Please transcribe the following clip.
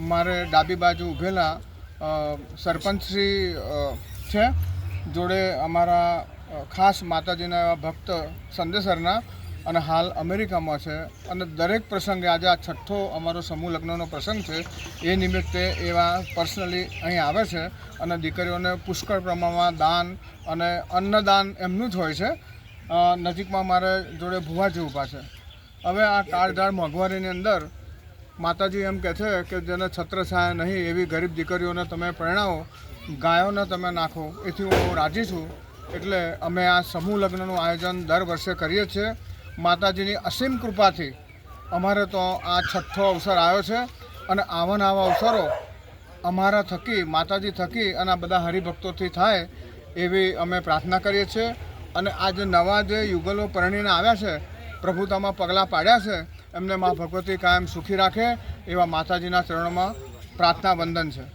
મારે ડાબી બાજુ ઊભેલા સરપંચશ્રી છે, જોડે અમારા ખાસ માતાજીના એવા ભક્ત સંદેસરના અને હાલ અમેરિકામાં છે. અને દરેક પ્રસંગે આજે આ છઠ્ઠો અમારો સમૂહ લગ્નનો પ્રસંગ છે, એ નિમિત્તે એવા પર્સનલી અહીં આવે છે અને દીકરીઓને પુષ્કળ પ્રમાણમાં દાન અને અન્નદાન એમનું જ હોય છે. નજીકમાં મારે જોડે ભુવાજી ઊભા છે. હવે આ કાળઝાળ મોંઘવારીની અંદર માતાજી એમ કહે છે કે જેને છત્રછાયા નહીં એવી ગરીબ દીકરીઓને તમે પરણાવો, ગાયોને તમે નાખો, એથી હું રાજી છું. એટલે અમે આ સમૂહ લગ્નનું આયોજન દર વર્ષે કરીએ છીએ. માતાજીની અસીમ કૃપાથી અમારે તો આ છઠ્ઠો અવસર આવ્યો છે અને આવા અવસરો અમારા થકી, માતાજી થકી અને આ બધા હરિભક્તોથી થાય એવી અમે પ્રાર્થના કરીએ છીએ. અને આ જે નવા જે યુગલો પરણીને આવ્યા છે, પ્રભુતામાં પગલાં પાડ્યા છે, એમને મા ભગવતી કાયમ સુખી રાખે એવા માતાજીના ચરણોમાં પ્રાર્થના વંદન છે.